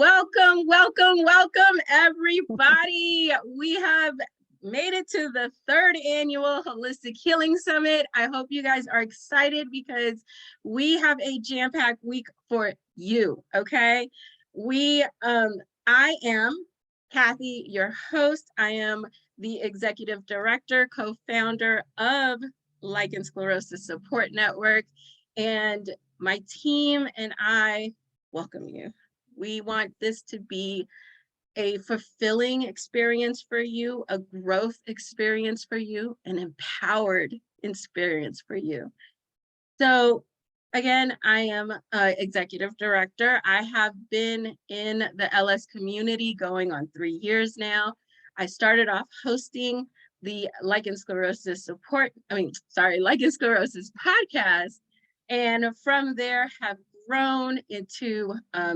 Welcome, welcome, welcome, everybody. We have made it to the third annual Holistic Healing Summit. I hope you guys are excited because we have a jam-packed week for you, okay? I am Kathy, your host. I am the executive director, co-founder of Lichen Sclerosis Support Network, and my team and I welcome you. We want this to be a fulfilling experience for you, a growth experience for you, an empowered experience for you. So again, I am executive director. I have been in the LS community going on 3 years now. I started off hosting the Lichen Sclerosis podcast. And from there have grown into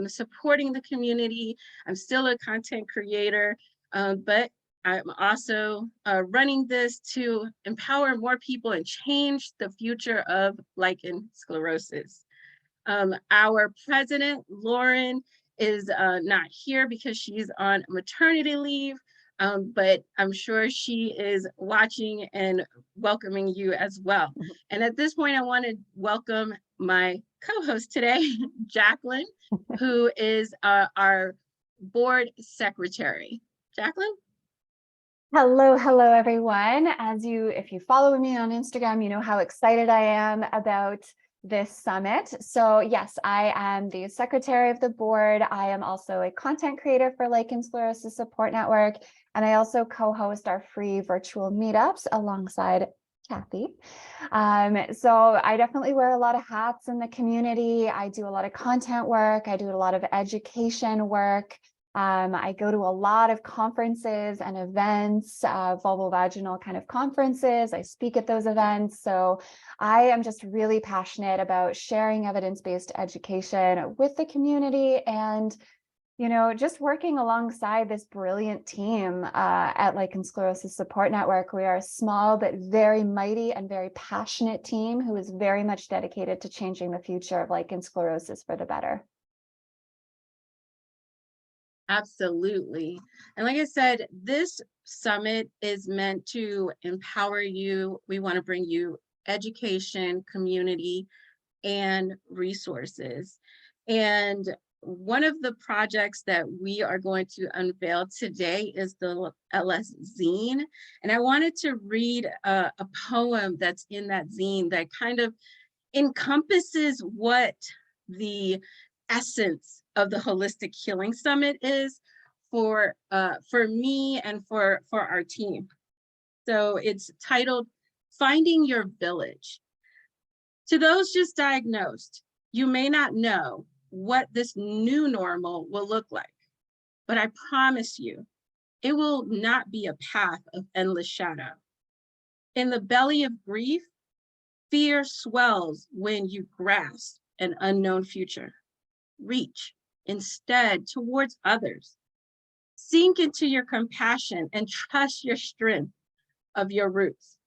supporting the community. I'm still a content creator, but I'm also running this to empower more people and change the future of lichen sclerosis. Our president, Lauren, is not here because she's on maternity leave, but I'm sure she is watching and welcoming you as well. And at this point, I want to welcome my co-host today, Jacqueline, who is our board secretary. Jacqueline? Hello, everyone. If you follow me on Instagram, you know how excited I am about this summit. So yes, I am the secretary of the board. I am also a content creator for Lichen Sclerosis Support Network, and I also co-host our free virtual meetups alongside Kathy. So I definitely wear a lot of hats in the community. I do a lot of content work. I do a lot of education work. I go to a lot of conferences and events, vulvovaginal kind of conferences. I speak at those events. So I am just really passionate about sharing evidence-based education with the community and, you know, just working alongside this brilliant team at Lichen Sclerosis Support Network. We are a small but very mighty and very passionate team who is very much dedicated to changing the future of lichen sclerosis for the better. Absolutely. And like I said, this summit is meant to empower you. We want to bring you education, community, and resources. And one of the projects that we are going to unveil today is the LS Zine. And I wanted to read a poem that's in that zine that kind of encompasses what the essence of the Holistic Healing Summit is for me and for our team. So it's titled, Finding Your Village. To those just diagnosed, you may not know what this new normal will look like, but I promise you, it will not be a path of endless shadow. In the belly of grief, fear swells when you grasp an unknown future. Reach instead towards others. Sink into your compassion and trust your strength of your roots.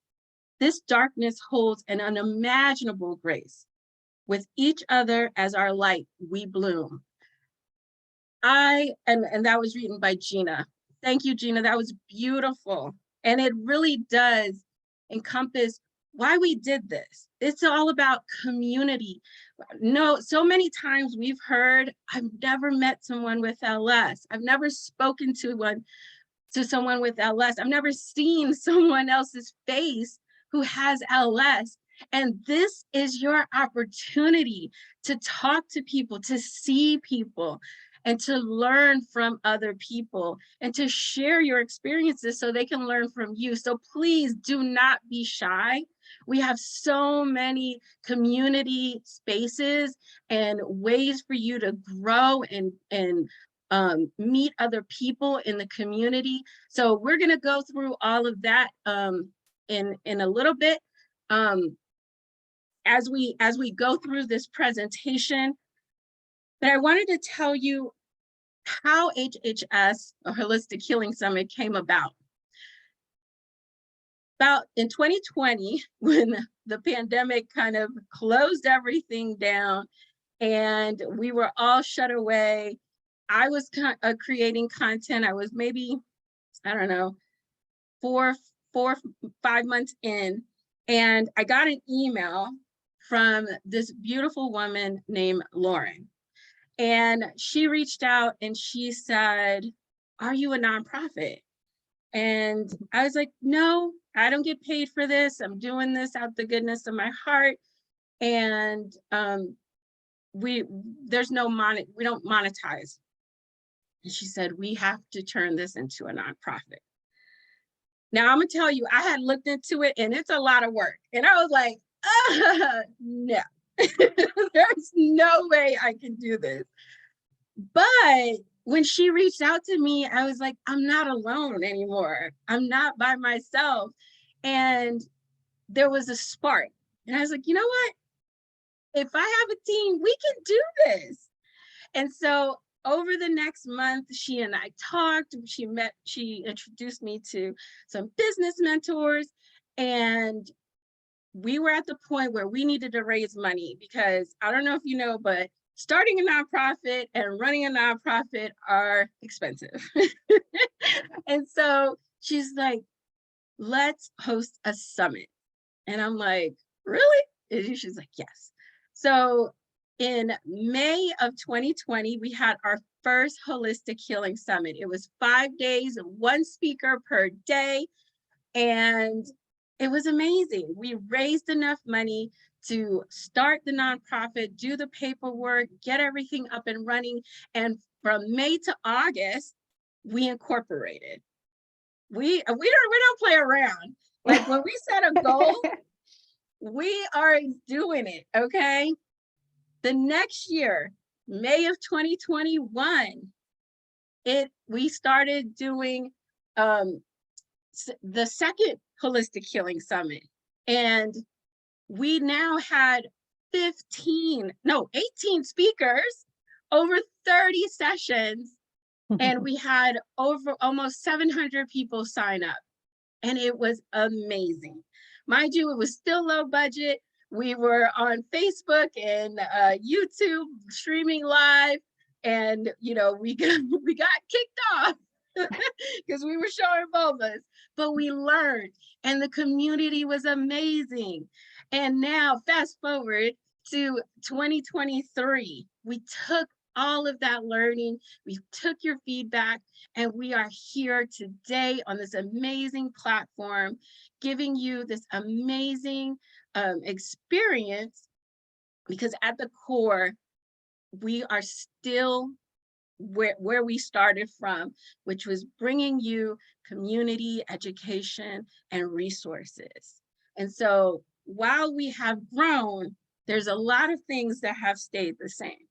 This darkness holds an unimaginable grace. With each other as our light, we bloom. And that was written by Gina. Thank you, Gina. That was beautiful. And it really does encompass why we did this. It's all about community. No, so many times we've heard, I've never met someone with LS. I've never spoken to someone with LS. I've never seen someone else's face who has LS. And this is your opportunity to talk to people, to see people, and to learn from other people and to share your experiences so they can learn from you. So please do not be shy. We have so many community spaces and ways for you to grow and meet other people in the community. So we're going to go through all of that in a little bit. As we go through this presentation, but I wanted to tell you how HHS, or Holistic Healing Summit, came about. About in 2020, when the pandemic kind of closed everything down and we were all shut away, I was creating content. I was maybe, I don't know, four, 5 months in, and I got an email from this beautiful woman named Lauren. And she reached out and she said, "Are you a nonprofit?" And I was like, "No, I don't get paid for this. I'm doing this out the goodness of my heart." And we there's no we don't monetize. And she said, "We have to turn this into a nonprofit." Now I'm gonna tell you, I had looked into it and it's a lot of work. And I was like, no, there's no way I can do this. But when she reached out to me, I was like, I'm not alone anymore. I'm not by myself. And there was a spark. And I was like, you know what? If I have a team, we can do this. And so over the next month, she and I talked. She introduced me to some business mentors. And we were at the point where we needed to raise money because I don't know if you know, but starting a nonprofit and running a nonprofit are expensive. And so she's like, "Let's host a summit." And I'm like, "Really?" And she's like, "Yes." So in May of 2020, we had our first holistic healing summit. It was 5 days, one speaker per day. And it was amazing. We raised enough money to start the nonprofit, do the paperwork, get everything up and running. And from May to August, we incorporated. We don't play around. Like when we set a goal, we are doing it. Okay. The next year, May of 2021, we started doing the second holistic healing summit, and we now had 18 speakers, over 30 sessions, and we had over almost 700 people sign up, and it was amazing. Mind you, it was still low budget. We were on Facebook and YouTube streaming live, and we got kicked off because we were showing vulvas, but we learned, and the community was amazing. And now, fast forward to 2023, we took all of that learning, we took your feedback, and we are here today on this amazing platform, giving you this amazing experience, because at the core, we are still where we started from, which was bringing you community, education, and resources. And so while we have grown, there's a lot of things that have stayed the same.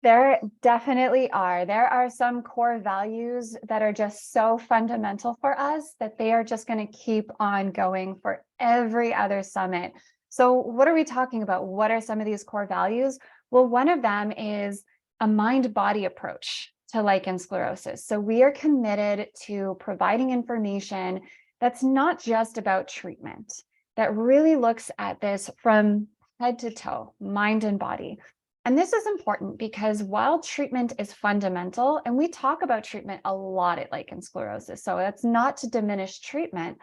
There definitely are. There are some core values that are just so fundamental for us that they are just going to keep on going for every other summit. So what are we talking about? What are some of these core values? Well, one of them is a mind-body approach to lichen sclerosis. So we are committed to providing information that's not just about treatment, that really looks at this from head to toe, mind and body. And this is important because while treatment is fundamental, and we talk about treatment a lot at lichen sclerosis, so that's not to diminish treatment,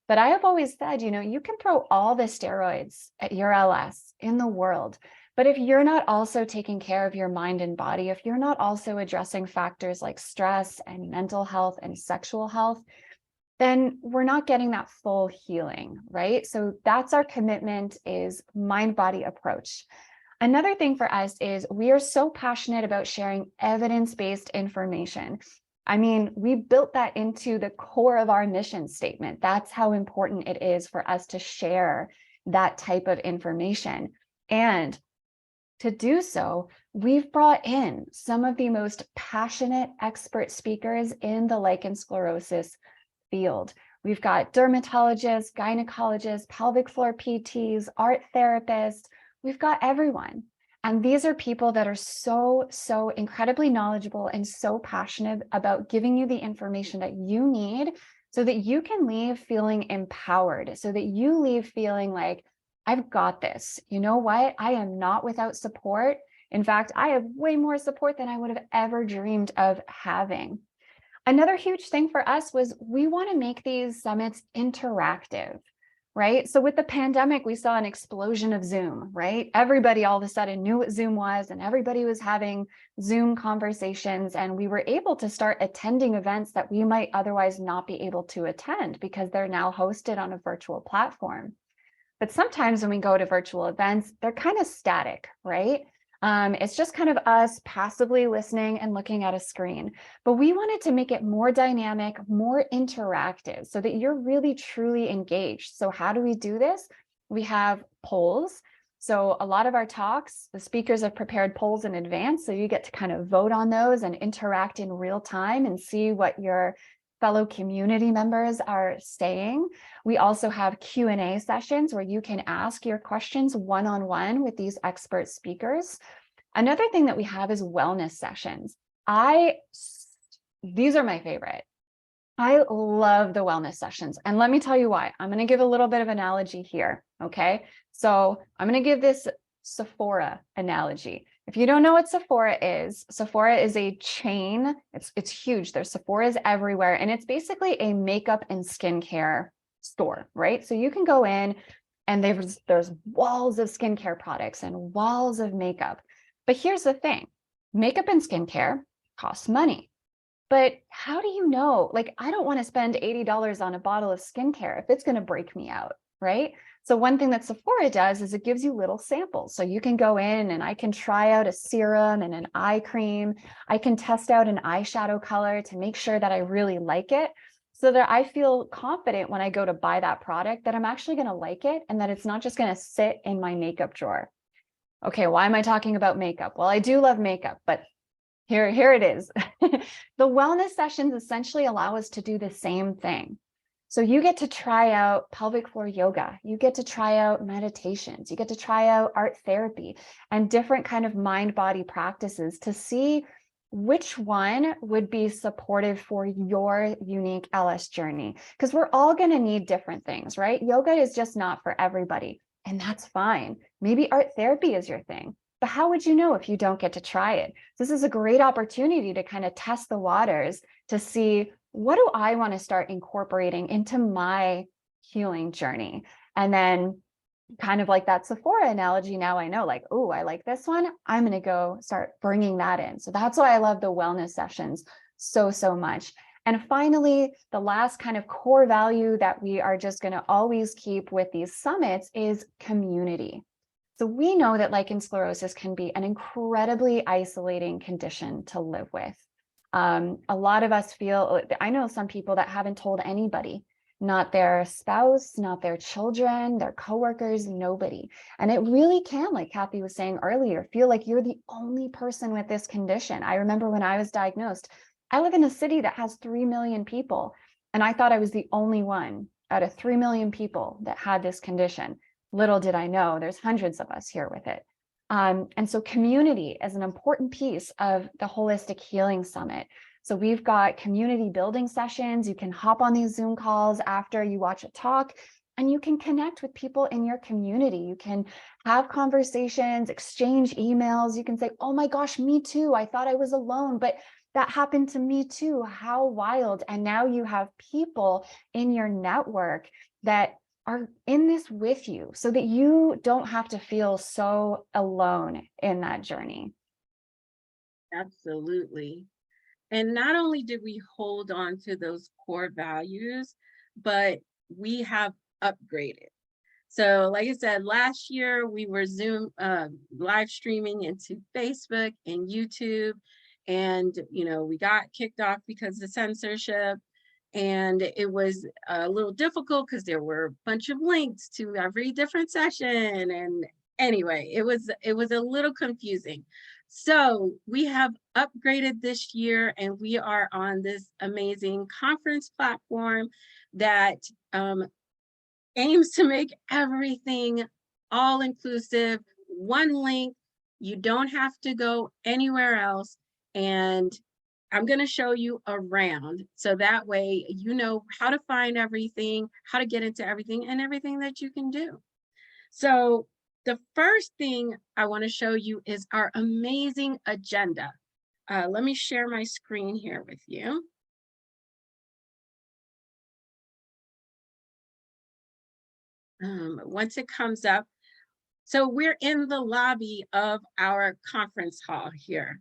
but I have always said, you can throw all the steroids at your LS in the world, but if you're not also taking care of your mind and body, if you're not also addressing factors like stress and mental health and sexual health, then we're not getting that full healing, right? So that's our commitment, is mind-body approach. Another thing for us is we are so passionate about sharing evidence-based information. I mean, we built that into the core of our mission statement. That's how important it is for us to share that type of information. And to do so, we've brought in some of the most passionate expert speakers in the lichen sclerosis field. We've got dermatologists, gynecologists, pelvic floor PTs, art therapists. We've got everyone. And these are people that are so incredibly knowledgeable and so passionate about giving you the information that you need so that you can leave feeling empowered, so that you leave feeling like, I've got this. You know what? I am not without support. In fact, I have way more support than I would have ever dreamed of having. Another huge thing for us was we want to make these summits interactive, right? So with the pandemic, we saw an explosion of Zoom, right? Everybody all of a sudden knew what Zoom was, and everybody was having Zoom conversations, and we were able to start attending events that we might otherwise not be able to attend because they're now hosted on a virtual platform. But sometimes when we go to virtual events, they're kind of static, right? It's just kind of us passively listening and looking at a screen. But we wanted to make it more dynamic, more interactive, so that you're really truly engaged. So how do we do this? We have polls. So a lot of our talks, the speakers have prepared polls in advance, so you get to kind of vote on those and interact in real time and see what your fellow community members are saying. We also have Q&A sessions where you can ask your questions one-on-one with these expert speakers. Another thing that we have is wellness sessions. These are my favorite. I love the wellness sessions. And let me tell you why. I'm going to give a little bit of analogy here. Okay. So I'm going to give this Sephora analogy. If you don't know what Sephora is a chain. It's huge. There's Sephoras everywhere. And it's basically a makeup and skincare store, right? So you can go in and there's walls of skincare products and walls of makeup. But here's the thing. Makeup and skincare costs money. But how do you know? Like, I don't want to spend $80 on a bottle of skincare if it's going to break me out, right? So one thing that Sephora does is it gives you little samples. So you can go in and I can try out a serum and an eye cream. I can test out an eyeshadow color to make sure that I really like it, so that I feel confident when I go to buy that product that I'm actually going to like it and that it's not just going to sit in my makeup drawer. Okay, why am I talking about makeup? Well, I do love makeup, but here it is. The wellness sessions essentially allow us to do the same thing. So you get to try out pelvic floor yoga, you get to try out meditations, you get to try out art therapy and different kind of mind-body practices to see which one would be supportive for your unique LS journey. Because we're all going to need different things, right? Yoga is just not for everybody, and that's fine. Maybe art therapy is your thing. But how would you know if you don't get to try it? This is a great opportunity to kind of test the waters to see, what do I want to start incorporating into my healing journey? And then kind of like that Sephora analogy, now I know, like, oh, I like this one. I'm going to go start bringing that in. So that's why I love the wellness sessions so much. And finally, the last kind of core value that we are just going to always keep with these summits is community. So we know that lichen sclerosis can be an incredibly isolating condition to live with. A lot of us feel, I know some people that haven't told anybody, not their spouse, not their children, their coworkers, nobody. And it really can, like Kathy was saying earlier, feel like you're the only person with this condition. I remember when I was diagnosed, I live in a city that has 3 million people, and I thought I was the only one out of 3 million people that had this condition. Little did I know, there's hundreds of us here with it. And so community is an important piece of the Holistic Healing Summit. So we've got community building sessions. You can hop on these Zoom calls after you watch a talk, and you can connect with people in your community. You can have conversations, exchange emails. You can say, oh my gosh, me too. I thought I was alone, but that happened to me too. How wild. And now you have people in your network that are in this with you, so that you don't have to feel so alone in that journey. Absolutely. And not only did we hold on to those core values, but we have upgraded. So like I said, last year we were Zoom live streaming into Facebook and YouTube. And, we got kicked off because of censorship. And it was a little difficult because there were a bunch of links to every different session. And anyway, it was a little confusing. So we have upgraded this year, and we are on this amazing conference platform that aims to make everything all inclusive, one link. You don't have to go anywhere else. And I'm going to show you around, so that way you know how to find everything, how to get into everything, and everything that you can do. So The first thing I want to show you is our amazing agenda. Let me share my screen here with you. Once it comes up, so we're in the lobby of our conference hall here.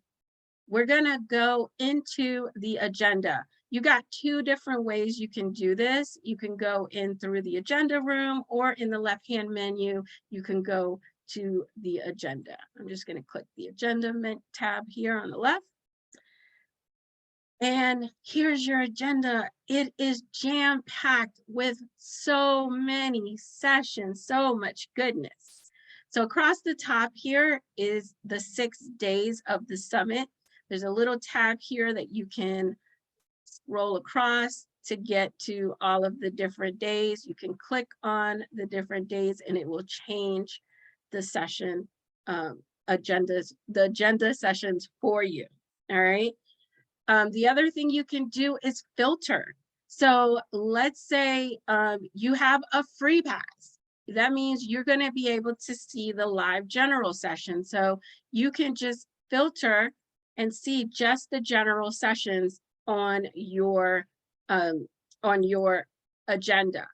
We're gonna go into the agenda. You got two different ways you can do this. You can go in through the agenda room, or in the left-hand menu, you can go to the agenda. I'm just gonna click the agenda tab here on the left. And here's your agenda. It is jam-packed with so many sessions, so much goodness. So across the top here is the 6 days of the summit. There's a little tab here that you can scroll across to get to all of the different days. You can click on the different days and it will change the session agendas, the agenda sessions for you. All right. The other thing you can do is filter. So let's say you have a free pass. That means you're going to be able to see the live general session. So you can just filter and see just the general sessions on your agenda.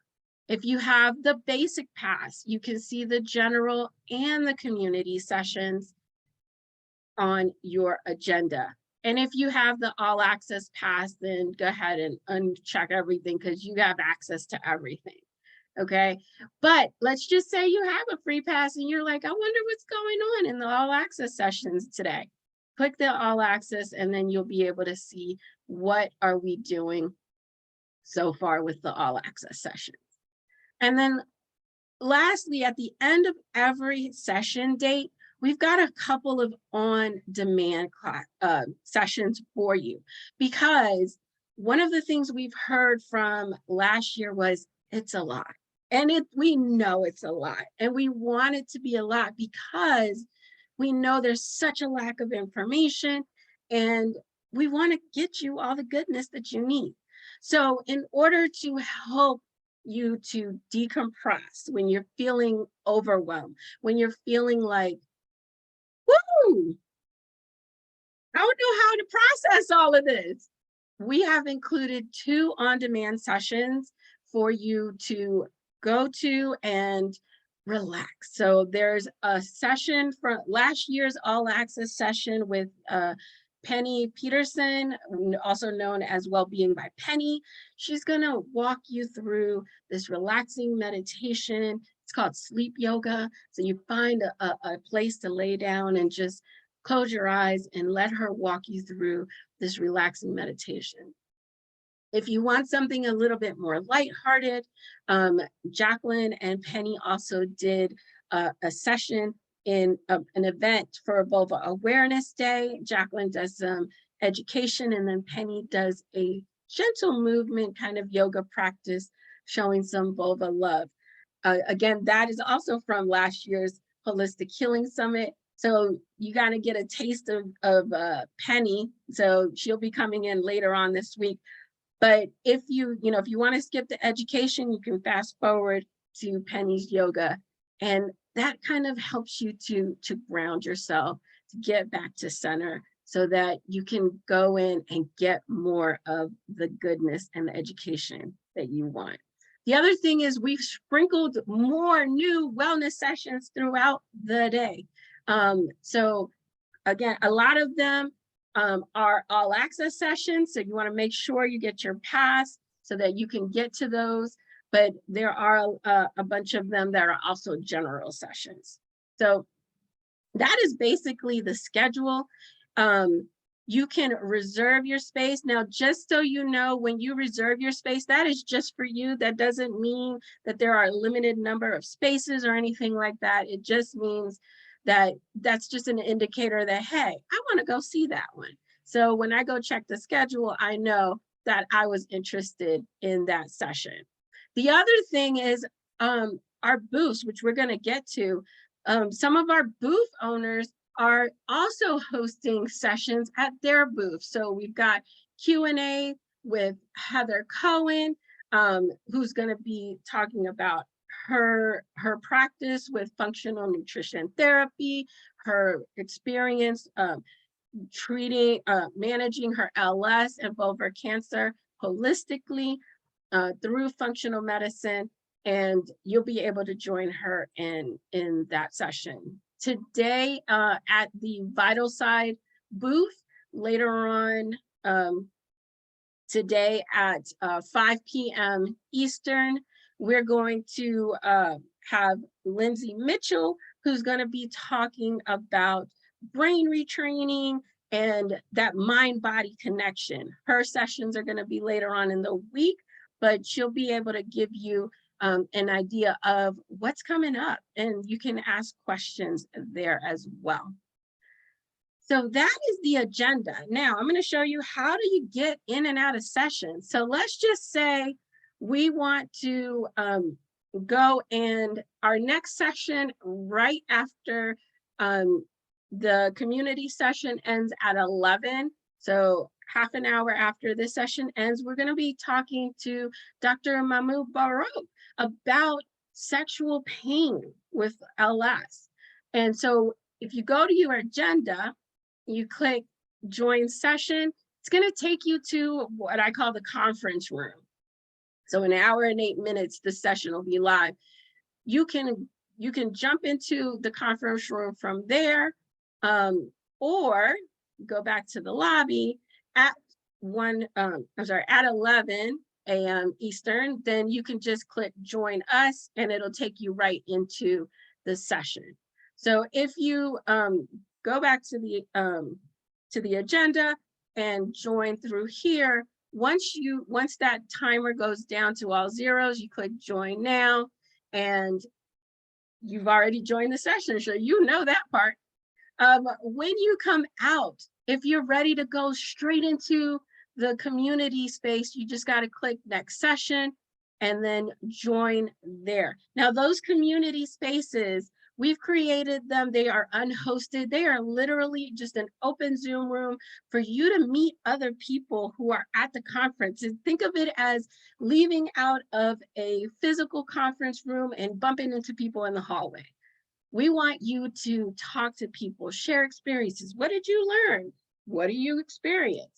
If you have the basic pass, you can see the general and the community sessions on your agenda. And if you have the all access pass, then go ahead and uncheck everything because you have access to everything. Okay. But let's just say you have a free pass and you're like, I wonder what's going on in the all access sessions today. Click the all access and then you'll be able to see what are we doing so far with the all access sessions. And then lastly, at the end of every session date, we've got a couple of on-demand sessions for you, because one of the things we've heard from last year was it's a lot. And we know it's a lot, and we want it to be a lot because we know there's such a lack of information, and we want to get you all the goodness that you need. So in order to help you to decompress when you're feeling overwhelmed, when you're feeling like, woo, I don't know how to process all of this, we have included 2 on-demand sessions for you to go to and relax. So there's a session from last year's all access session with Penny Peterson, also known as Wellbeing by Penny. She's gonna walk you through this relaxing meditation. It's called sleep yoga. So you find a place to lay down and just close your eyes and let her walk you through this relaxing meditation. If you want something a little bit more lighthearted, Jacqueline and Penny also did a session in an event for Vulva Awareness Day. Jacqueline does some education, and then Penny does a gentle movement kind of yoga practice showing some vulva love. Again, that is also from last year's Holistic Healing Summit. So you got to get a taste of Penny. So she'll be coming in later on this week. But if you want to skip the education, you can fast forward to Penny's yoga. And that kind of helps you to ground yourself, to get back to center so that you can go in and get more of the goodness and the education that you want. The other thing is we've sprinkled more new wellness sessions throughout the day. So again, a lot of them are all access sessions. So you want to make sure you get your pass so that you can get to those. But there are a bunch of them that are also general sessions. So that is basically the schedule. You can reserve your space. Now, just so you know, when you reserve your space, that is just for you. That doesn't mean that there are a limited number of spaces or anything like that. It just means that that's just an indicator that, hey, I want to go see that one. So when I go check the schedule, I know that I was interested in that session. The other thing is our booths, which we're going to get to. Some of our booth owners are also hosting sessions at their booth. So we've got Q&A with Heather Cohen, who's going to be talking about her practice with functional nutrition therapy, her experience treating, managing her LS and vulvar cancer holistically through functional medicine, and you'll be able to join her in that session. Today at the Vital Side booth, later on today at 5 p.m. Eastern, we're going to have Lindsay Mitchell, who's going to be talking about brain retraining and that mind-body connection. Her sessions are going to be later on in the week, but she'll be able to give you an idea of what's coming up, and you can ask questions there as well. So that is the agenda. Now I'm going to show you how do you get in and out of sessions. So let's just say we want to go, and our next session right after the community session ends at 11. So half an hour after this session ends, we're going to be talking to Dr. Mahmoud Barouk about sexual pain with LS. And so if you go to your agenda, you click join session, it's going to take you to what I call the conference room. So an hour and 8 minutes, the session will be live. You can jump into the conference room from there, or go back to the lobby at 11 a.m. Eastern. Then you can just click join us, and it'll take you right into the session. So if you go back to the agenda and join through here, once that timer goes down to all zeros, you click join now, and you've already joined the session, so you know that part. When you come out, if you're ready to go straight into the community space, you just got to click next session and then join there. Now, those community spaces, we've created them. They are unhosted. They are literally just an open Zoom room for you to meet other people who are at the conference. And think of it as leaving out of a physical conference room and bumping into people in the hallway. We want you to talk to people, share experiences. What did you learn? What do you experience?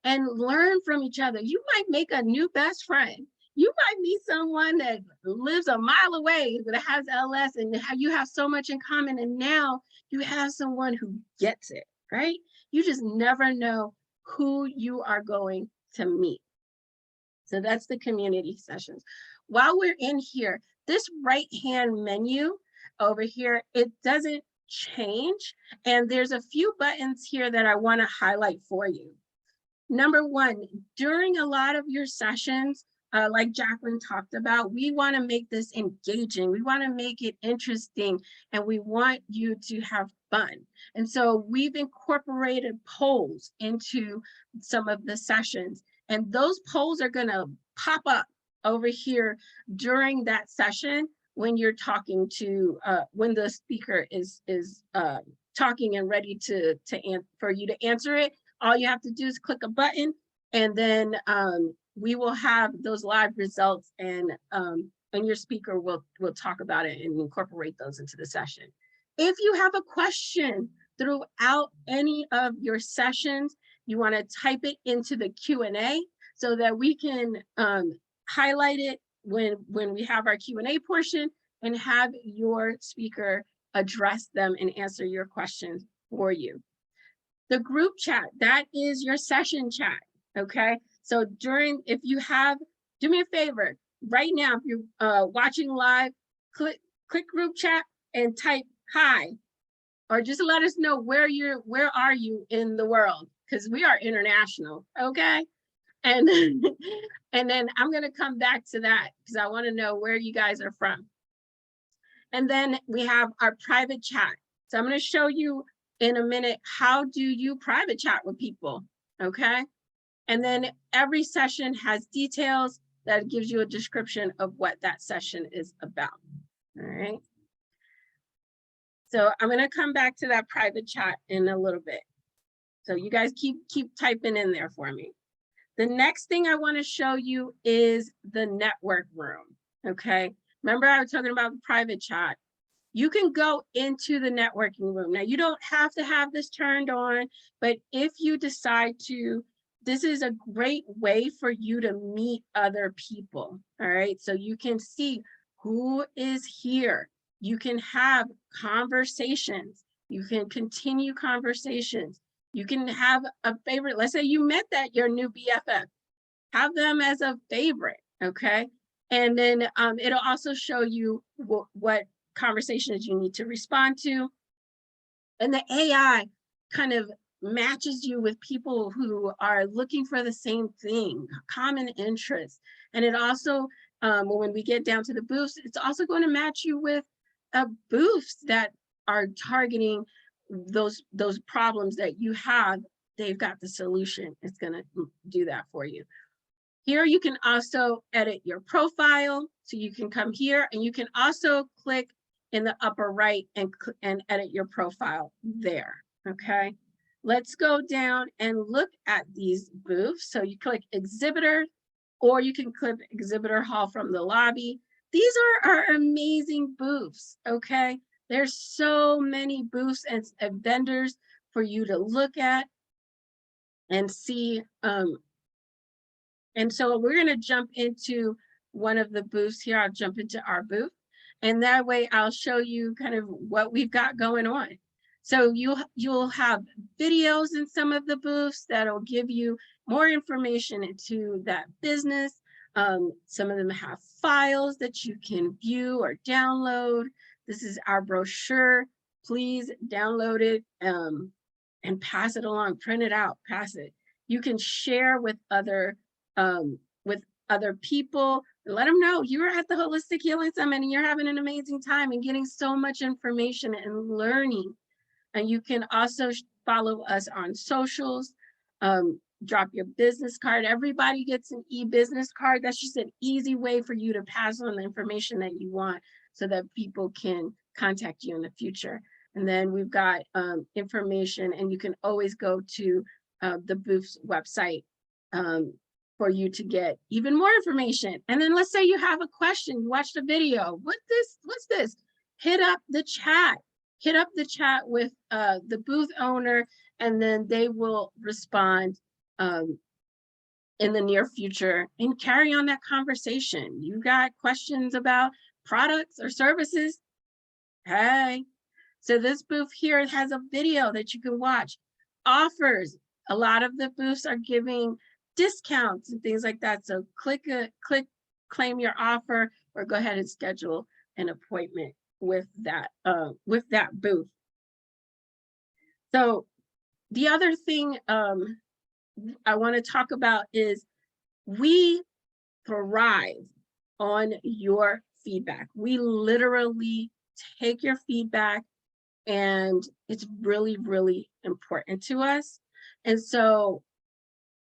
And learn from each other. You might make a new best friend. You might meet someone that lives a mile away that has LS, and you have so much in common, and now you have someone who gets it, right? You just never know who you are going to meet. So that's the community sessions. While we're in here, this right-hand menu over here, it doesn't change, and there's a few buttons here that I want to highlight for you. Number one, during a lot of your sessions, like Jacqueline talked about, we want to make this engaging. We want to make it interesting, and we want you to have fun. And so we've incorporated polls into some of the sessions, and those polls are going to pop up over here during that session when you're talking to, when the speaker is talking and ready for you to answer it. All you have to do is click a button, and then we will have those live results, and your speaker will talk about it and incorporate those into the session. If you have a question throughout any of your sessions, you want to type it into the Q&A so that we can highlight it when we have our Q&A portion, and have your speaker address them and answer your questions for you. The group chat, that is your session chat, okay? So if you have, do me a favor, right now, if you're watching live, click group chat and type hi, or just let us know where are you in the world, because we are international, okay? And, and then I'm gonna come back to that because I wanna know where you guys are from. And then we have our private chat. So I'm gonna show you in a minute, how do you private chat with people, okay? And then every session has details that gives you a description of what that session is about, all right? So I'm gonna come back to that private chat in a little bit. So you guys keep typing in there for me. The next thing I wanna show you is the network room, okay? Remember I was talking about private chat. You can go into the networking room. Now, you don't have to have this turned on, but if you decide to, this is a great way for you to meet other people, all right? So you can see who is here. You can have conversations. You can continue conversations. You can have a favorite. Let's say you met your new BFF. Have them as a favorite, okay? And then it'll also show you what conversations you need to respond to. And the AI kind of matches you with people who are looking for the same thing, common interests. And it also, when we get down to the booths, it's also going to match you with booths that are targeting those problems that you have. They've got the solution. It's going to do that for you. Here you can also edit your profile. So you can come here and you can also click in the upper right and edit your profile there, okay? Let's go down and look at these booths. So you click exhibitor, or you can click exhibitor hall from the lobby. These are our amazing booths, okay? There's so many booths and vendors for you to look at and see. And so we're going to jump into one of the booths here. I'll jump into our booth. And that way I'll show you kind of what we've got going on. So you'll have videos in some of the booths that'll give you more information into that business. Some of them have files that you can view or download. This is our brochure. Please download it and pass it along, print it out, pass it. You can share with other people, let them know you're at the Holistic Healing Summit and you're having an amazing time and getting so much information and learning. And you can also follow us on socials, drop your business card. Everybody gets an e-business card. That's just an easy way for you to pass on the information that you want so that people can contact you in the future. And then we've got information, and you can always go to the booth's website for you to get even more information. And then let's say you have a question, you watched a video, what's this? Hit up the chat with the booth owner, and then they will respond in the near future and carry on that conversation. You got questions about products or services? Hey, so this booth here has a video that you can watch. Offers, a lot of the booths are giving discounts and things like that. So click claim your offer, or go ahead and schedule an appointment with that booth. So the other thing I want to talk about is we thrive on your feedback. We literally take your feedback, and it's really, really important to us. And so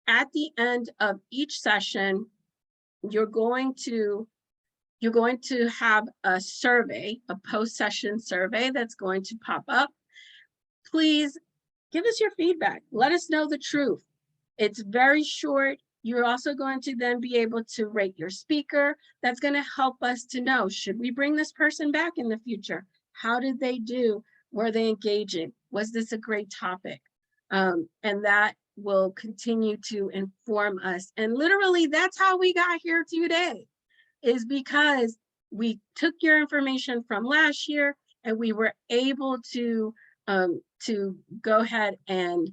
at the end of each session, you're going to have a survey, a post-session survey that's going to pop up. Please give us your feedback. Let us know the truth. It's very short. You're also going to then be able to rate your speaker. That's going to help us to know, should we bring this person back in the future? How did they do? Were they engaging? Was this a great topic? And that will continue to inform us. And literally, that's how we got here today, is because we took your information from last year and we were able to go ahead and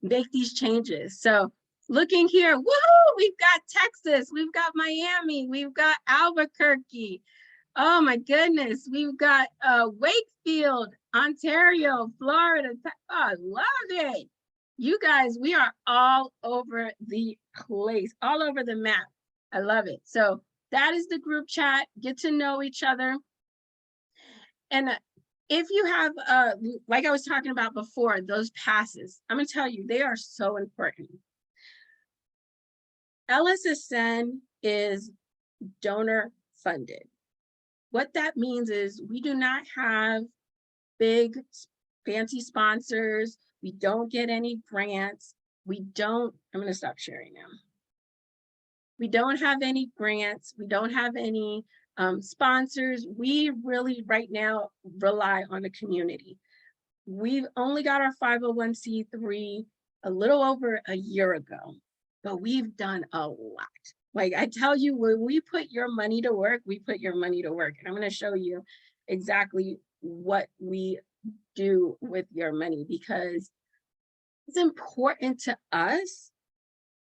make these changes. So looking here, woohoo, we've got Texas, we've got Miami, we've got Albuquerque. Oh my goodness, we've got Wakefield, Ontario, Florida. Oh, I love it. You guys, we are all over the place, all over the map. I love it. So that is the group chat. Get to know each other. And if you have, like I was talking about before, those passes, I'm going to tell you, they are so important. LSSN is donor funded. What that means is we do not have big fancy sponsors. We don't get any grants. I'm going to stop sharing now. We don't have any grants. We don't have any sponsors. We really right now rely on the community. We've only got our 501c3 a little over a year ago, but we've done a lot. Like I tell you, when we put your money to work, we put your money to work. And I'm going to show you exactly what we do with your money, because it's important to us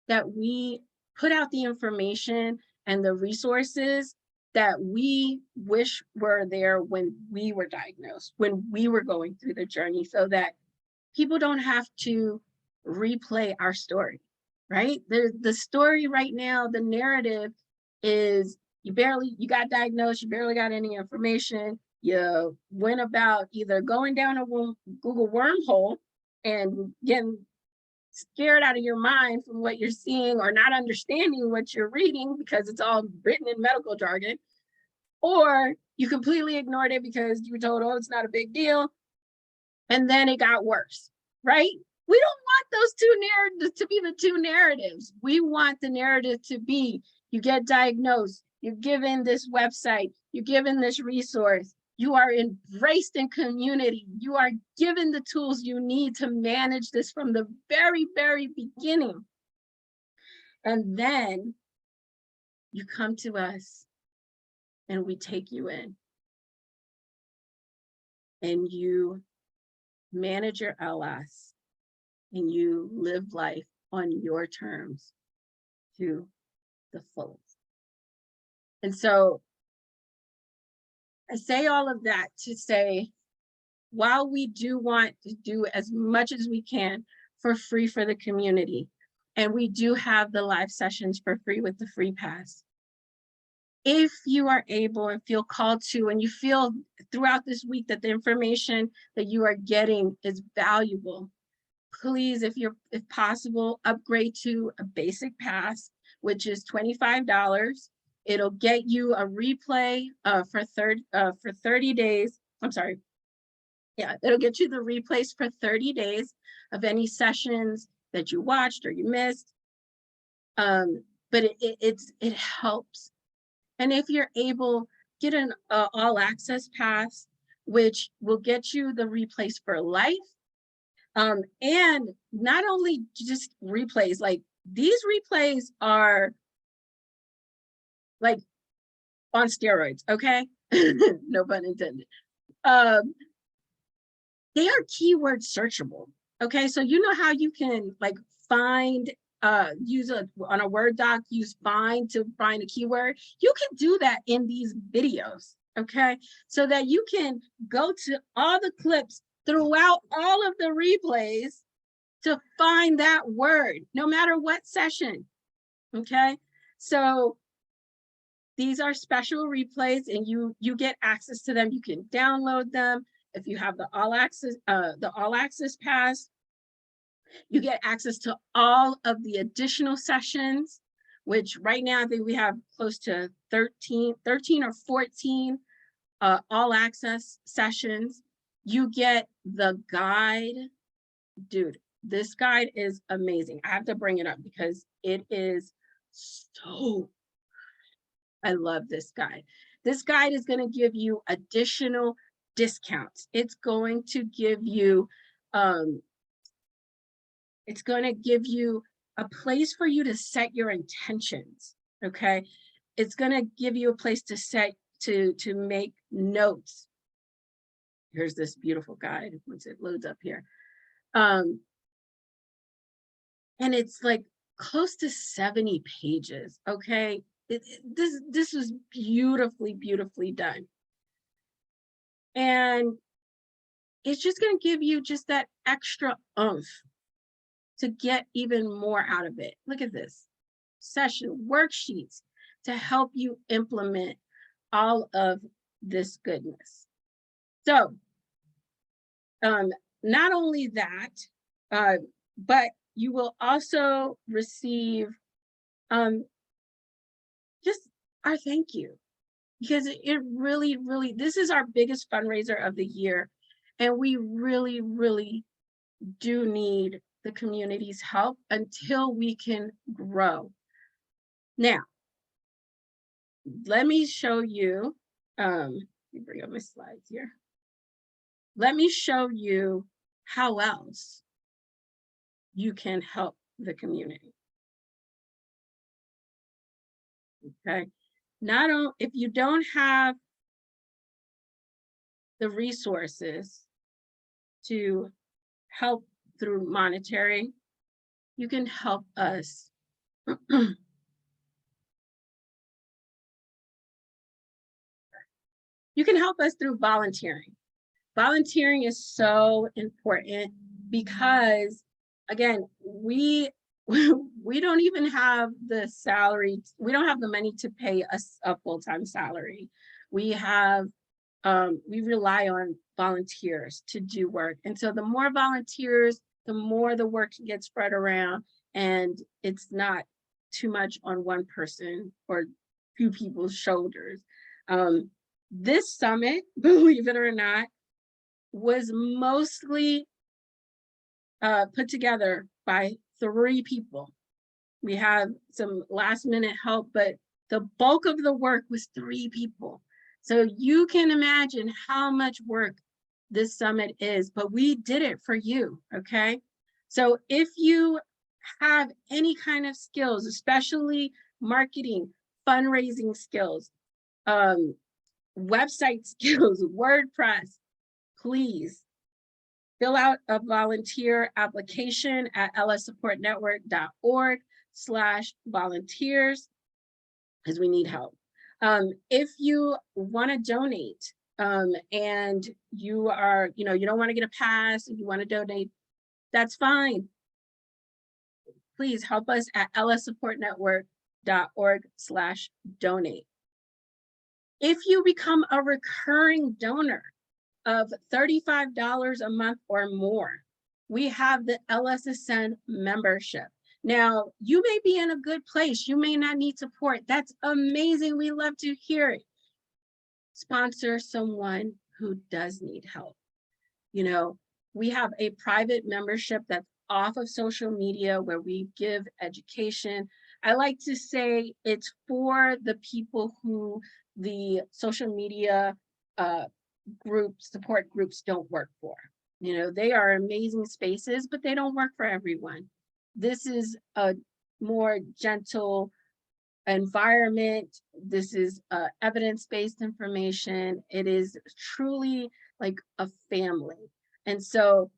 that we put out the information and the resources that we wish were there when we were diagnosed, when we were going through the journey, so that people don't have to replay our story, right? The story right now, the narrative is you got diagnosed, you barely got any information, you went about either going down a Google wormhole and getting scared out of your mind from what you're seeing, or not understanding what you're reading because it's all written in medical jargon, or you completely ignored it because you were told, oh, it's not a big deal, and then it got worse, right? We don't want those two narratives to be the two narratives. We want the narrative to be, you get diagnosed, you're given this website, you're given this resource, you are embraced in community, you are given the tools you need to manage this from the very, very beginning. And then you come to us and we take you in and you manage your LS and you live life on your terms to the fullest. And so I say all of that to say, while we do want to do as much as we can for free for the community, and we do have the live sessions for free with the free pass, if you are able and feel called to, and you feel throughout this week that the information that you are getting is valuable, please, if possible, upgrade to a basic pass, which is $25. It'll get you a replay for 30 days. I'm sorry. Yeah, it'll get you the replays for 30 days of any sessions that you watched or you missed. But it helps. And if you're able, get an all access pass, which will get you the replays for life. And not only just replays, like these replays are like on steroids, okay? No pun intended. They are keyword searchable, okay? So you know how you can like find, on a Word doc, use find to find a keyword? You can do that in these videos, okay? So that you can go to all the clips throughout all of the replays to find that word, no matter what session, okay? So these are special replays and you get access to them. You can download them. If you have the all access pass, you get access to all of the additional sessions, which right now I think we have close to 13 or 14 all access sessions. You get the guide. Dude, this guide is amazing. I have to bring it up because it is so, I love this guide. This guide is going to give you additional discounts. It's going to give you a place for you to set your intentions, okay? It's going to give you a place to set, to make notes. Here's this beautiful guide once it loads up here. And it's like close to 70 pages, okay? This was beautifully done. And it's just going to give you just that extra oomph to get even more out of it. Look at this. Session worksheets to help you implement all of this goodness. So, not only that, but you will also receive just our thank you, because it really, this is our biggest fundraiser of the year. And we really do need the community's help until we can grow. Now, let me show you, let me bring up my slides here. Let me show you how else you can help the community. Okay. Not only if you don't have the resources to help through monetary, you can help us. You can help us through volunteering. Volunteering is so important because, again, we we don't even have the salary. We don't have the money to pay us a full-time salary. We have we rely on volunteers to do work. And so the more volunteers, the more the work gets spread around, and it's not too much on one person or few people's shoulders. This summit, believe it or not, was mostly put together by 3 people. We had some last minute help, but the bulk of the work was 3 people. So you can imagine how much work this summit is, but we did it for you, okay? So if you have any kind of skills, especially marketing, fundraising skills, website skills, WordPress, please fill out a volunteer application at lssupportnetwork.org/volunteers because we need help. If you want to donate and you are, you don't want to get a pass and you want to donate, that's fine. Please help us at lssupportnetwork.org/donate. If you become a recurring donor of $35 a month or more, we have the LSSN membership. Now, you may be in a good place. You may not need support. That's amazing. We love to hear it. Sponsor someone who does need help. We have a private membership that's off of social media where we give education. I like to say it's for the people who the social media support groups don't work for. They are amazing spaces, but they don't work for everyone. This is a more gentle environment. This is evidence-based information. It is truly like a family. And so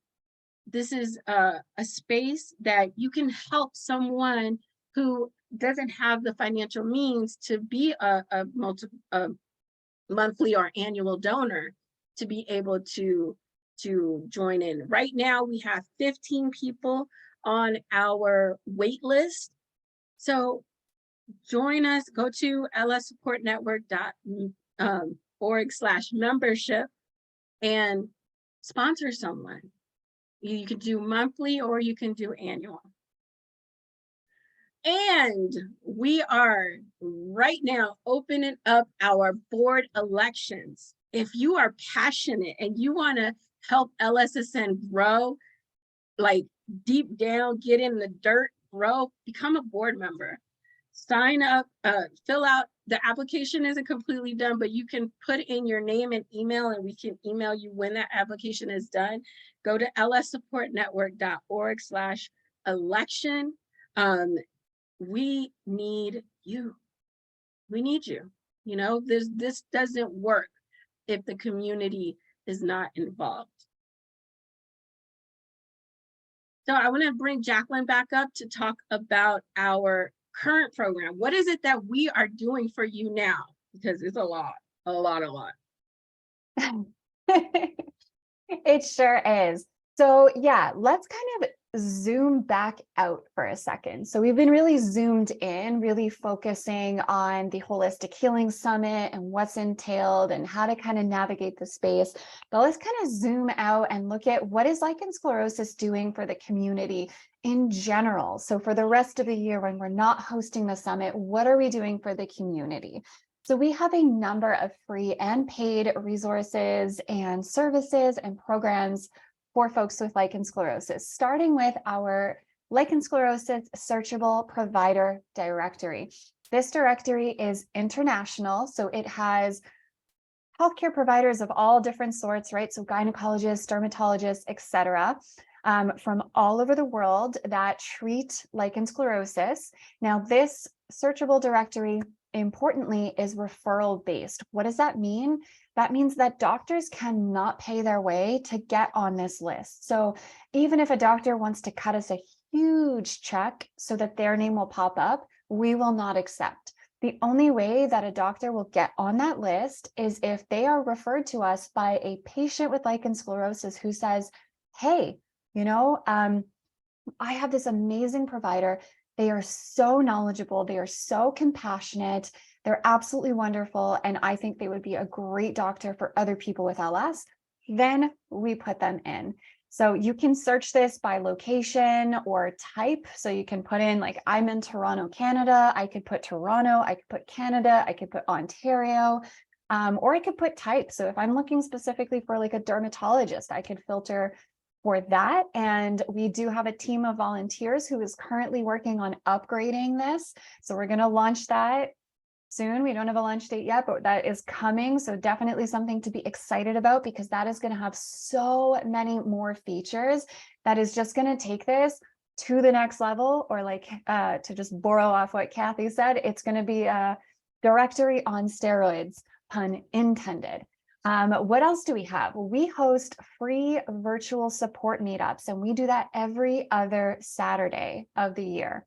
this is a space that you can help someone who doesn't have the financial means to be a monthly or annual donor to be able to join in. Right now, we have 15 people on our wait list. So join us, go to lssupportnetwork.org/membership and sponsor someone. You can do monthly or you can do annual. And we are right now opening up our board elections. If you are passionate and you want to help LSSN grow, like deep down, get in the dirt, grow, become a board member. Sign up, fill out, the application isn't completely done, but you can put in your name and email and we can email you when that application is done. Go to lssupportnetwork.org/election. We need you. We need you. This doesn't work if the community is not involved. So I want to bring Jacqueline back up to talk about our current program. What is it that we are doing for you now? Because it's a lot. It sure is. So yeah, let's kind of zoom back out for a second. So we've been really zoomed in, really focusing on the Holistic Healing Summit and what's entailed and how to kind of navigate the space. But let's kind of zoom out and look at what is lichen sclerosus doing for the community in general. So for the rest of the year, when we're not hosting the summit, what are we doing for the community? So we have a number of free and paid resources and services and programs for folks with lichen sclerosus, starting with our lichen sclerosis searchable provider directory. This directory is international, so it has healthcare providers of all different sorts, right? So gynecologists, dermatologists, etc., from all over the world that treat lichen sclerosis. Now, this searchable directory, importantly, is referral based. What does that mean? That means that doctors cannot pay their way to get on this list. So even if a doctor wants to cut us a huge check so that their name will pop up, we will not accept. The only way that a doctor will get on that list is if they are referred to us by a patient with lichen sclerosis who says, hey, I have this amazing provider. They are so knowledgeable. They are so compassionate. They're absolutely wonderful. And I think they would be a great doctor for other people with LS. Then we put them in. So you can search this by location or type. So you can put in, like, I'm in Toronto, Canada. I could put Toronto, I could put Canada, I could put Ontario, or I could put type. So if I'm looking specifically for like a dermatologist, I could filter for that. And we do have a team of volunteers who is currently working on upgrading this. So we're going to launch that soon. We don't have a launch date yet, but that is coming. So definitely something to be excited about, because that is going to have so many more features that is just going to take this to the next level, or like to just borrow off what Kathy said, it's going to be a directory on steroids, pun intended. What else do we have? We host free virtual support meetups, and we do that every other Saturday of the year.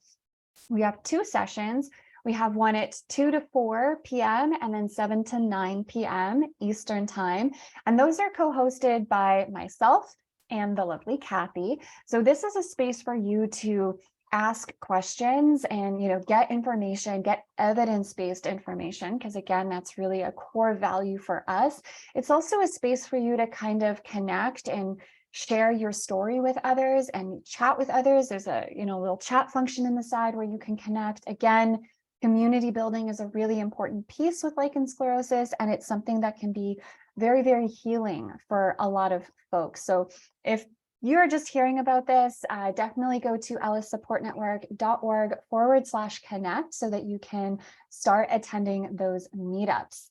We have 2 sessions. We have one at 2 to 4 p.m. and then 7 to 9 p.m. Eastern time. And those are co-hosted by myself and the lovely Kathy. So this is a space for you to ask questions and, get information, get evidence-based information, because again, that's really a core value for us. It's also a space for you to kind of connect and share your story with others and chat with others. There's a, little chat function in the side where you can connect. Again, community building is a really important piece with lichen sclerosis, and it's something that can be very, very healing for a lot of folks. So if you're just hearing about this, definitely go to lssupportnetwork.org/connect so that you can start attending those meetups.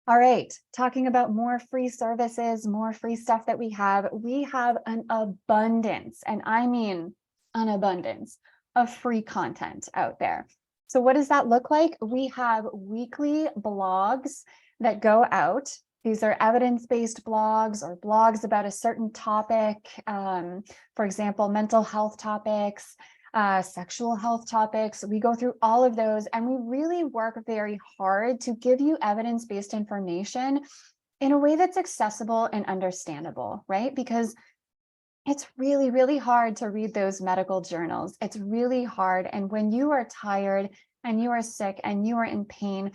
All right, talking about more free services, more free stuff that we have an abundance, and I mean an abundance of free content out there. So what does that look like? We have weekly blogs that go out. These are evidence-based blogs or blogs about a certain topic. For example, mental health topics, sexual health topics. We go through all of those, and we really work very hard to give you evidence-based information in a way that's accessible and understandable, right? Because it's really, really hard to read those medical journals. It's really hard. And when you are tired and you are sick and you are in pain,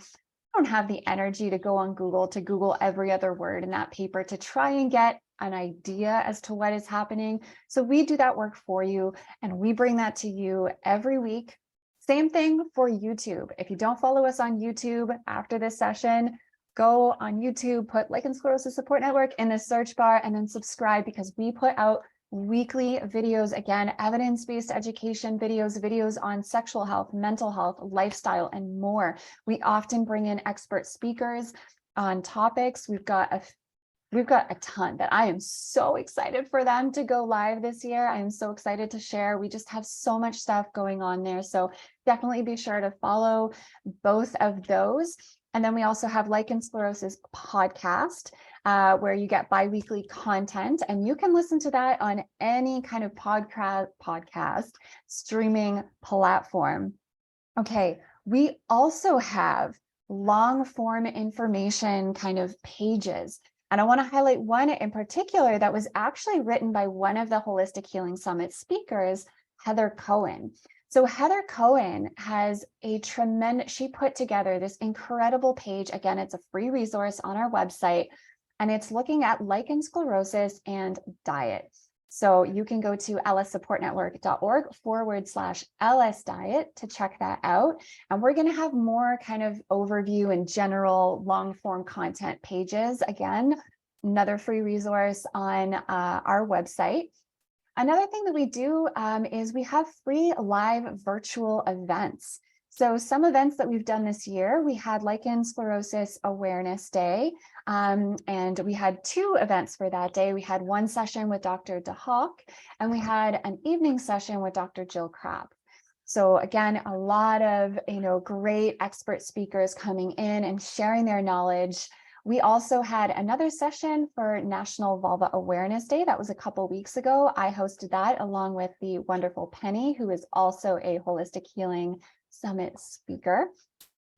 don't have the energy to go on Google to Google every other word in that paper to try and get an idea as to what is happening. So we do that work for you, and we bring that to you every week. Same thing for YouTube. If you don't follow us on YouTube after this session, go on YouTube, put Lichen Sclerosis Support Network in the search bar, and then subscribe, because we put out weekly videos, again, evidence-based education videos on sexual health, mental health, lifestyle, and more. We often bring in expert speakers on topics. We've got a ton that I am so excited for them to go live this year. I am so excited to share. We just have so much stuff going on there. So definitely be sure to follow both of those. And then we also have Lichen Sclerosis podcast, where you get bi-weekly content, and you can listen to that on any kind of podcast streaming platform. Okay, we also have long form information kind of pages. And I want to highlight one in particular that was actually written by one of the Holistic Healing Summit speakers, Heather Cohen. So Heather Cohen has she put together this incredible page. Again, it's a free resource on our website, and it's looking at lichen sclerosis and diet. So you can go to lssupportnetwork.org/LS diet to check that out. And we're going to have more kind of overview and general long form content pages. Again, another free resource on our website. Another thing that we do is we have free live virtual events. So some events that we've done this year, we had Lichen Sclerosis Awareness Day, and we had 2 events for that day. We had one session with Dr. DeHawk, and we had an evening session with Dr. Jill Crabb. So again, a lot of great expert speakers coming in and sharing their knowledge. We also had another session for National Vulva Awareness Day. That was a couple weeks ago. I hosted that along with the wonderful Penny, who is also a Holistic Healing Summit speaker.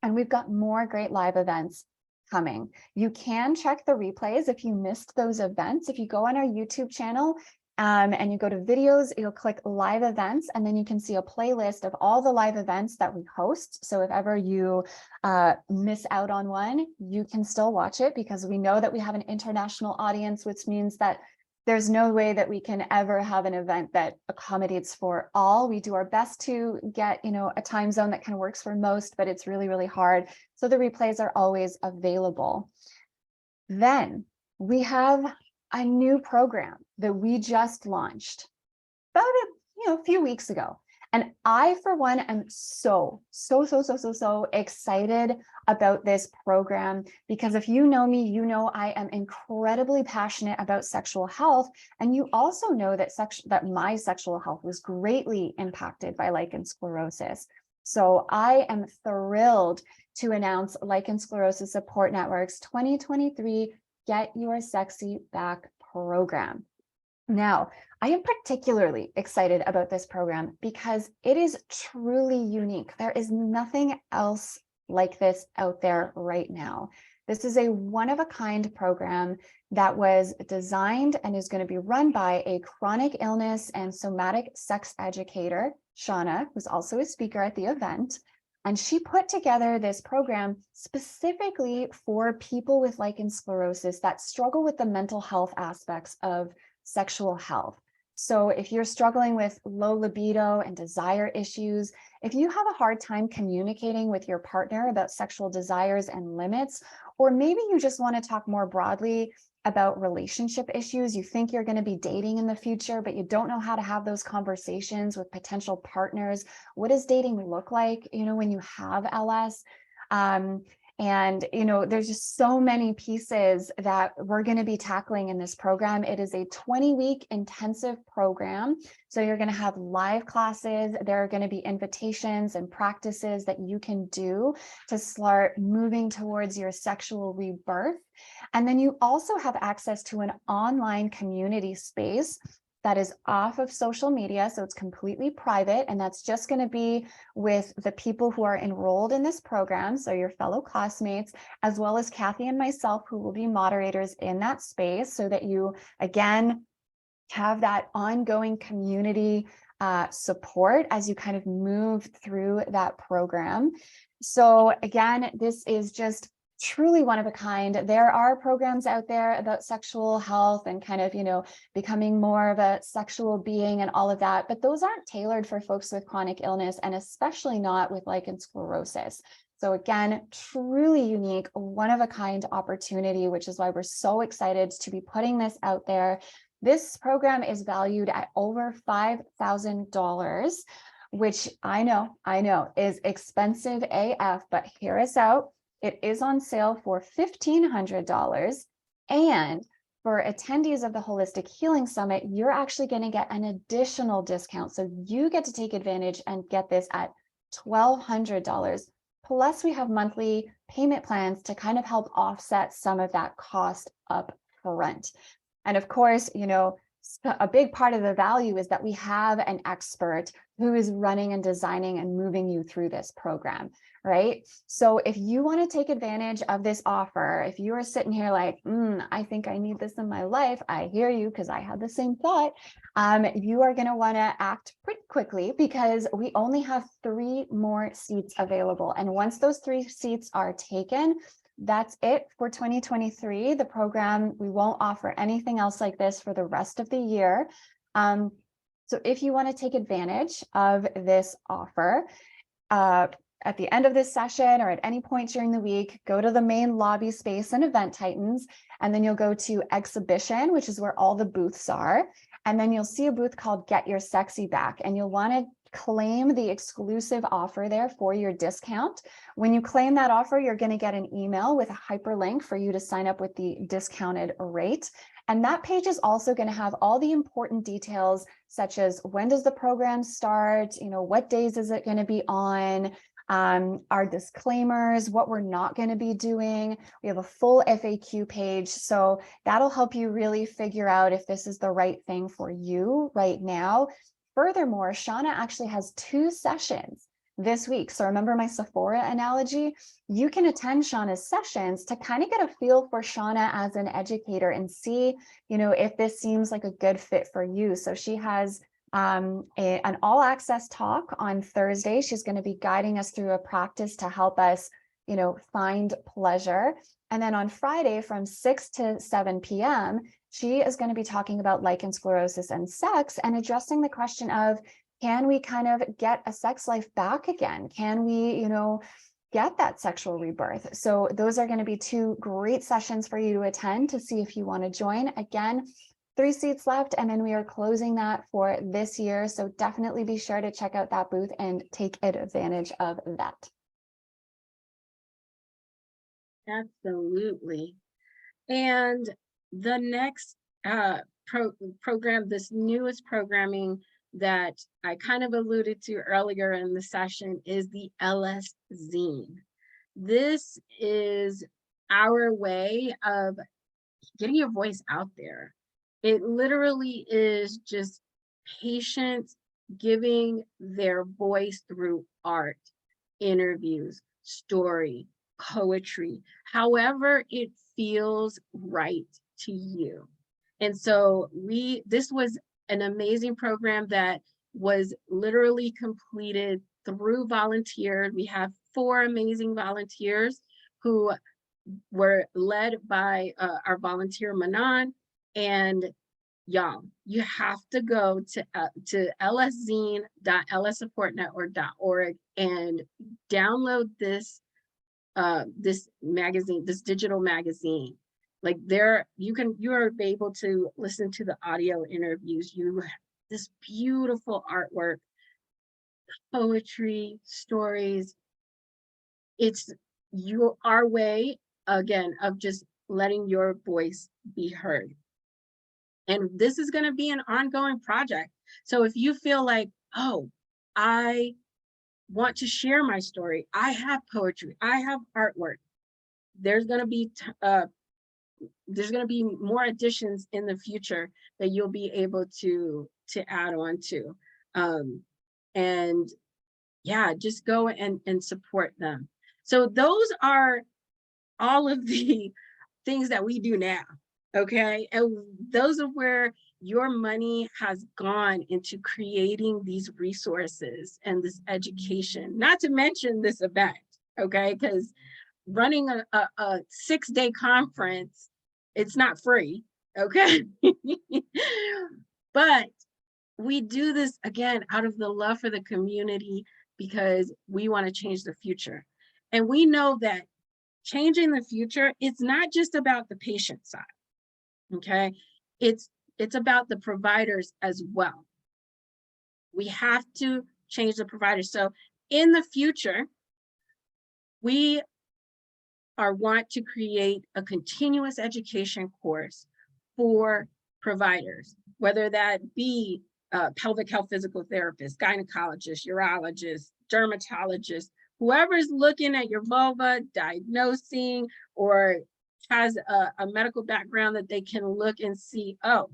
And we've got more great live events coming. You can check the replays if you missed those events. If you go on our YouTube channel, and you go to videos, you'll click live events, and then you can see a playlist of all the live events that we host. So if ever you miss out on one, you can still watch it, because we know that we have an international audience, which means that there's no way that we can ever have an event that accommodates for all. We do our best to get, a time zone that kind of works for most, but it's really, really hard. So the replays are always available. Then we have a new program that we just launched about a few weeks ago. And I, for one, am so excited about this program, because if you know me, you know I am incredibly passionate about sexual health. And you also know that my sexual health was greatly impacted by lichen sclerosis. So I am thrilled to announce Lichen Sclerosis Support Network's 2023 Get Your Sexy Back program. Now, I am particularly excited about this program because it is truly unique. There is nothing else like this out there right now. This is a one-of-a-kind program that was designed and is going to be run by a chronic illness and somatic sex educator, Shauna, who's also a speaker at the event. And she put together this program specifically for people with lichen sclerosis that struggle with the mental health aspects of sexual health. So if you're struggling with low libido and desire issues, if you have a hard time communicating with your partner about sexual desires and limits, or maybe you just want to talk more broadly about relationship issues, you think you're going to be dating in the future, but you don't know how to have those conversations with potential partners. What does dating look like, when you have LS? And, there's just so many pieces that we're going to be tackling in this program. It is a 20-week intensive program. So you're going to have live classes. There are going to be invitations and practices that you can do to start moving towards your sexual rebirth. And then you also have access to an online community space that is off of social media. So it's completely private, and that's just going to be with the people who are enrolled in this program. So your fellow classmates, as well as Kathy and myself, who will be moderators in that space, so that you, again, have that ongoing community support as you kind of move through that program. So again, this is just truly one of a kind. There are programs out there about sexual health and kind of, becoming more of a sexual being and all of that, but those aren't tailored for folks with chronic illness, and especially not with lichen sclerosis. So again, truly unique, one of a kind opportunity, which is why we're so excited to be putting this out there. This program is valued at over $5,000, which I know is expensive AF, but hear us out. It is on sale for $1,500. And for attendees of the Holistic Healing Summit, you're actually going to get an additional discount. So you get to take advantage and get this at $1,200. Plus, we have monthly payment plans to kind of help offset some of that cost up front. And of course, a big part of the value is that we have an expert who is running and designing and moving you through this program, right? So if you want to take advantage of this offer, if you are sitting here like, I think I need this in my life, I hear you, because I had the same thought. You are going to want to act pretty quickly, because we only have 3 more seats available. And once those 3 seats are taken, that's it for 2023. The program, we won't offer anything else like this for the rest of the year. So if you want to take advantage of this offer, at the end of this session or at any point during the week, go to the main lobby space in Event Titans, and then you'll go to Exhibition, which is where all the booths are. And then you'll see a booth called Get Your Sexy Back, and you'll want to claim the exclusive offer there for your discount. When you claim that offer, you're going to get an email with a hyperlink for you to sign up with the discounted rate. And that page is also going to have all the important details, such as when does the program start, what days is it going to be on, our disclaimers, what we're not going to be doing. We have a full FAQ page. So that'll help you really figure out if this is the right thing for you right now. Furthermore, Shauna actually has 2 sessions this week. So remember my Sephora analogy? You can attend Shauna's sessions to kind of get a feel for Shauna as an educator and see, if this seems like a good fit for you. So she has an all access talk on Thursday. She's going to be guiding us through a practice to help us, find pleasure. And then on Friday from 6 to 7 p.m., she is going to be talking about lichen sclerosis and sex and addressing the question of, can we kind of get a sex life back again? Can we, get that sexual rebirth? So those are going to be 2 great sessions for you to attend to see if you want to join. Again, 3 seats left, and then we are closing that for this year. So definitely be sure to check out that booth and take advantage of that. Absolutely. And the next program, this newest programming that I kind of alluded to earlier in the session, is the LS Zine. This is our way of getting your voice out there. It literally is just patients giving their voice through art, interviews, story, poetry, however it feels right to you. And so this was an amazing program that was literally completed through volunteers. We have 4 amazing volunteers who were led by our volunteer Manon. And y'all, you have to go to lszine.lssupportnetwork.org and download this magazine, this digital magazine. Like you are able to listen to the audio interviews. This beautiful artwork, poetry, stories. It's our way, again, of just letting your voice be heard. And this is going to be an ongoing project. So if you feel like, oh, I want to share my story, I have poetry, I have artwork, there's going to be more additions in the future that you'll be able to add on to. And yeah, just go and support them. So those are all of the things that we do now, okay? And those are where your money has gone into creating these resources and this education, not to mention this event, okay? Because running a 6-day conference, it's not free, okay? But we do this, again, out of the love for the community, because we want to change the future. And we know that changing the future, it's not just about the patient side, okay? It's about the providers as well. We have to change the providers. So in the future, we want to create a continuous education course for providers, whether that be pelvic health physical therapists, gynecologists, urologists, dermatologists, whoever's looking at your vulva, diagnosing, or has a medical background that they can look and see, oh,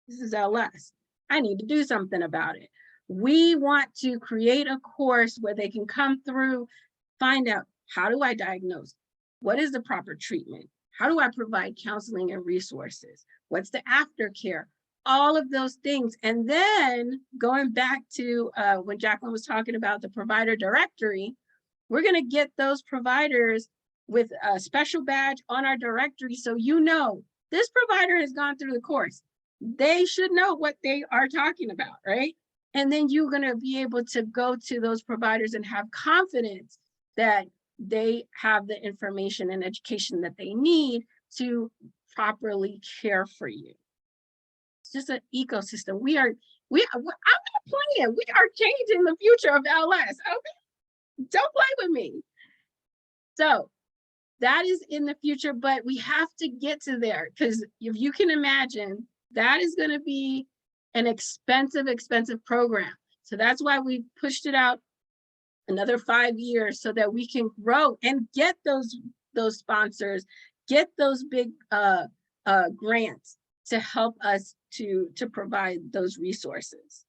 this is LS. I need to do something about it. We want to create a course where they can come through, find out, how do I diagnose? What is the proper treatment? How do I provide counseling and resources? What's the aftercare? All of those things. And then going back to when Jacqueline was talking about the provider directory, we're going to get those providers with a special badge on our directory. So this provider has gone through the course. They should know what they are talking about, right? And then you're going to be able to go to those providers and have confidence that they have the information and education that they need to properly care for you. It's just an ecosystem. I'm not playing. We are changing the future of LS. Okay, don't play with me. So that is in the future, but we have to get to there, because if you can imagine, that is going to be an expensive program. So that's why we pushed it out another 5 years, so that we can grow and get those sponsors, get those big grants to help us to provide those resources.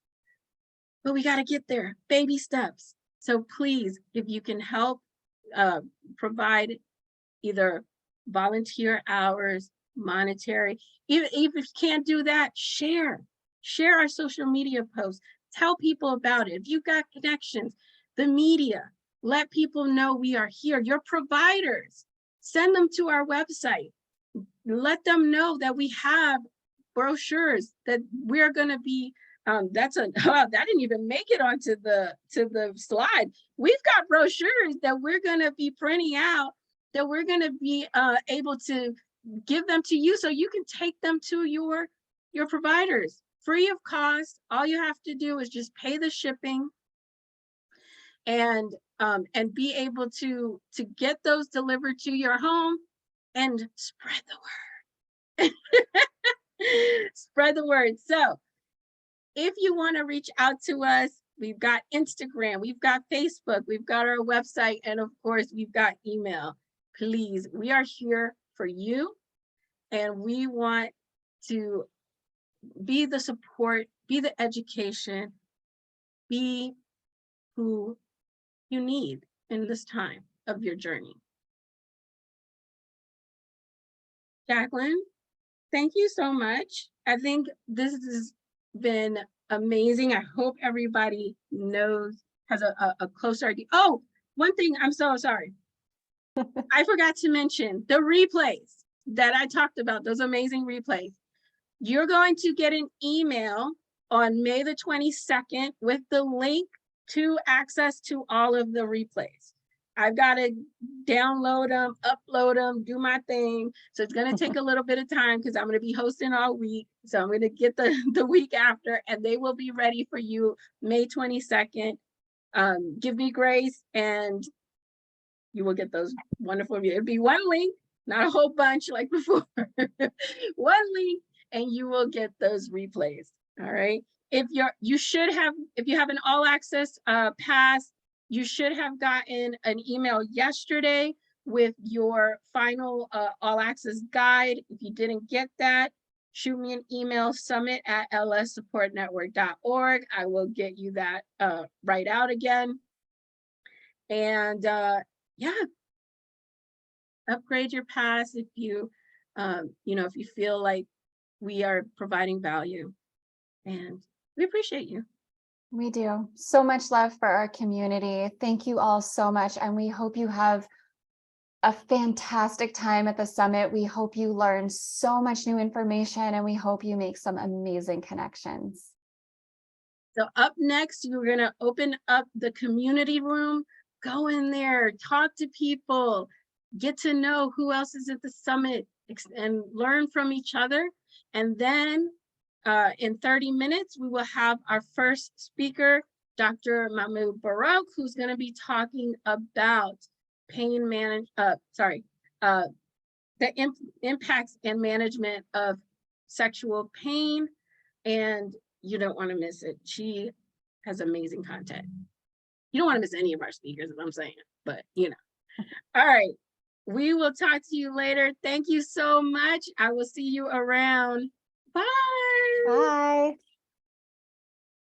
But we got to get there, baby steps. So please, if you can help provide either volunteer hours, monetary, even if you can't do that, share our social media posts, tell people about it. If you've got connections, the media, let people know we are here. Your providers, send them to our website. Let them know that we have brochures, that we're going to be, that didn't even make it onto the slide. We've got brochures that we're going to be printing out, that we're going to be able to give them to you, so you can take them to your providers free of cost. All you have to do is just pay the shipping, and be able to get those delivered to your home, and spread the word. Spread the word. So if you want to reach out to us, we've got Instagram, we've got Facebook, we've got our website, and of course we've got email. Please, we are here for you, and we want to be the support, be the education, be who you need in this time of your journey. Jacqueline, thank you so much. I think this has been amazing. I hope everybody has a closer idea. Oh, one thing, I'm so sorry. I forgot to mention the replays that I talked about, those amazing replays. You're going to get an email on May the 22nd with the link to access to all of the replays. I've got to download them, upload them, do my thing. So it's going to take a little bit of time, because I'm going to be hosting all week. So I'm going to get the week after, and they will be ready for you May 22nd. Give me grace, and you will get those wonderful reviews. It'll be one link, not a whole bunch like before. One link, and you will get those replays. All right. If you have an all access pass, you should have gotten an email yesterday with your final all access guide. If you didn't get that, shoot me an email, summit@lssupportnetwork.org. I will get you that right out again. And yeah, upgrade your pass if you if you feel like we are providing value, and we appreciate you. We do. So much love for our community. Thank you all so much. And we hope you have a fantastic time at the summit. We hope you learn so much new information, and we hope you make some amazing connections. So up next, we're going to open up the community room. Go in there, talk to people, get to know who else is at the summit, and learn from each other. And then in 30 minutes, we will have our first speaker, Dr. Mahmoud Barak, who's going to be talking about the impacts and management of sexual pain. And you don't want to miss it. She has amazing content. You don't want to miss any of our speakers, as I'm saying, but All right. We will talk to you later. Thank you so much. I will see you around. Bye. Bye.